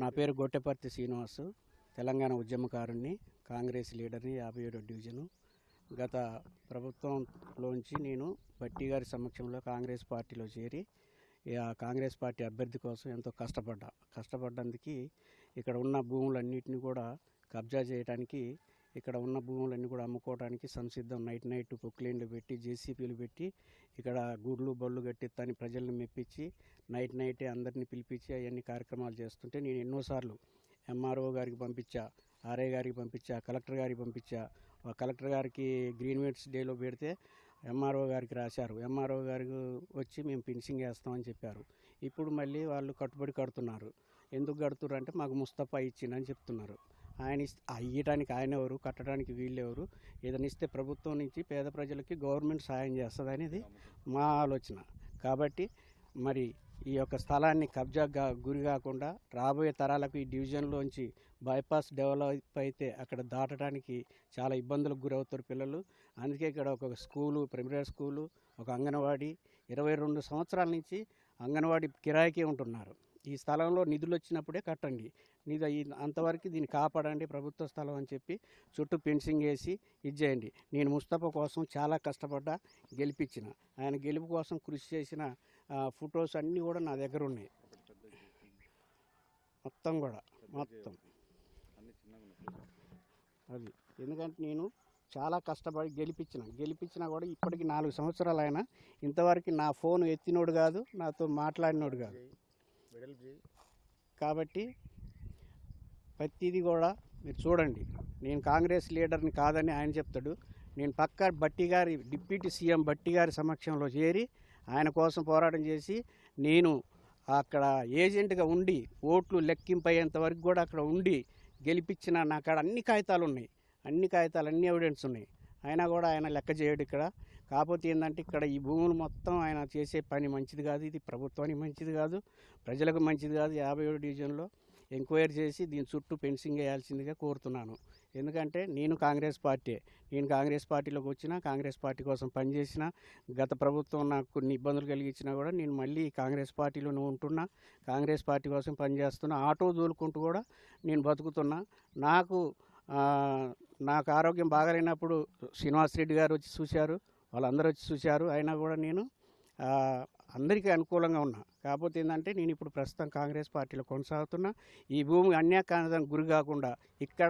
నా పేరు గొట్టెపర్తి శ్రీనివాసు, తెలంగాణ ఉద్యమకారుణ్ణి, కాంగ్రెస్ లీడర్ని, 57వ డివిజను. గత ప్రభుత్వంలోంచి నేను భట్టి గారి సమక్షంలో కాంగ్రెస్ పార్టీలో చేరి ఆ కాంగ్రెస్ పార్టీ అభ్యర్థి కోసం ఎంతో కష్టపడ్డందుకు ఇక్కడ ఉన్న భూములన్నింటినీ కూడా కబ్జా చేయడానికి, ఇక్కడ ఉన్న భూములన్నీ కూడా అమ్ముకోవడానికి సంసిద్ధం. నైట్ పొక్లైన్లు పెట్టి, జేసీపీలు పెట్టి ఇక్కడ గుడ్లు బళ్ళు కట్టిస్తాని ప్రజల్ని మెప్పించి నైటే అందరినీ పిలిపించి అవన్నీ కార్యక్రమాలు చేస్తుంటే నేను ఎన్నోసార్లు ఎంఆర్ఓ గారికి పంపించా, ఆర్ఐ గారికి పంపించా, కలెక్టర్ గారికి పంపించా. కలెక్టర్ గారికి గ్రీన్ వెట్స్ డేలో పెడితే ఎంఆర్ఓ గారికి రాశారు. ఎంఆర్ఓ గారికి వచ్చి మేము ఫినిషింగ్ వేస్తామని చెప్పారు. ఇప్పుడు మళ్ళీ వాళ్ళు కట్టుబడి కడుతున్నారు. ఎందుకు కడుతున్నారు అంటే మాకు ముస్తఫా ఇచ్చిందని చెప్తున్నారు. ఆయన ఇయ్యడానికి ఆయన ఎవరు, కట్టడానికి వీళ్ళెవరు? ఏదైనా ఇస్తే ప్రభుత్వం నుంచి పేద ప్రజలకి గవర్నమెంట్ సాయం చేస్తుంది అనేది మా ఆలోచన. కాబట్టి మరి ఈ యొక్క స్థలాన్ని కబ్జా గురి కాకుండా రాబోయే తరాలకు ఈ డివిజన్లోంచి బైపాస్ డెవలప్ అయితే అక్కడ దాటడానికి చాలా ఇబ్బందులకు గురవుతారు పిల్లలు. అందుకే ఇక్కడ ఒక స్కూలు, ప్రైమరీ స్కూలు, ఒక అంగన్వాడీ 22 సంవత్సరాల నుంచి అంగన్వాడీ కిరాయికే ఉంటున్నారు. ఈ స్థలంలో నిధులు వచ్చినప్పుడే కట్టండి, అంతవరకు దీన్ని కాపాడండి, ప్రభుత్వ స్థలం అని చెప్పి చుట్టూ ఫెన్సింగ్ వేసి ఇచ్చేయండి. నేను ముస్తఫా కోసం చాలా కష్టపడ్డా, గెలిపించిన. ఆయన గెలుపు కోసం కృషి చేసిన ఫొటోస్ అన్నీ కూడా నా దగ్గర ఉన్నాయి. మొత్తం అది ఎందుకంటే నేను చాలా కష్టపడి గెలిపించినా కూడా ఇప్పటికి 4 సంవత్సరాలు అయినా ఇంతవరకు నా ఫోన్ ఎత్తినోడు కాదు, నాతో మాట్లాడినోడు కాదు. కాబట్టి ప్రతిదీ కూడా మీరు చూడండి. నేను కాంగ్రెస్ లీడర్ని కాదని ఆయన చెప్తాడు. నేను పక్కా డిప్యూటీ సీఎం భట్టి గారి సమక్షంలో చేరి ఆయన కోసం పోరాటం చేసి నేను అక్కడ ఏజెంట్గా ఉండి ఓట్లు లెక్కింపయ్యేంత వరకు కూడా అక్కడ ఉండి గెలిపించిన. నా కాడ అన్ని కాగితాలు ఉన్నాయి, అన్ని ఎవిడెన్స్ ఉన్నాయి. అయినా కూడా ఆయన లెక్క చేయడు ఇక్కడ. కాకపోతే ఏంటంటే ఇక్కడ ఈ భూములు మొత్తం ఆయన చేసే పని మంచిది కాదు, ఇది ప్రభుత్వానికి మంచిది కాదు, ప్రజలకు మంచిది కాదు. 57వ డివిజన్లో ఎంక్వైరీ చేసి దీని చుట్టూ ఫెన్సింగ్ వేయాల్సిందిగా కోరుతున్నాను. ఎందుకంటే నేను కాంగ్రెస్ పార్టీలోకి వచ్చిన, కాంగ్రెస్ పార్టీ కోసం పనిచేసిన. గత ప్రభుత్వం నాకు కొన్ని ఇబ్బందులు కలిగించినా కూడా నేను మళ్ళీ కాంగ్రెస్ పార్టీలోనే ఉంటున్నా, కాంగ్రెస్ పార్టీ కోసం పనిచేస్తున్నా. ఆటో దూలుకుంటూ కూడా నేను బతుకుతున్నా. నాకు ఆరోగ్యం బాగాలేనప్పుడు శ్రీనివాసరెడ్డి గారు వచ్చి చూశారు, వాళ్ళందరూ వచ్చి చూశారు. అయినా కూడా నేను అందరికీ అనుకూలంగా ఉన్నా. కాకపోతే ఏంటంటే నేను ఇప్పుడు ప్రస్తుతం కాంగ్రెస్ పార్టీలో కొనసాగుతున్నా. ఈ భూమి అన్యాక్రాంతానికి గురి కాకుండా ఇక్కడ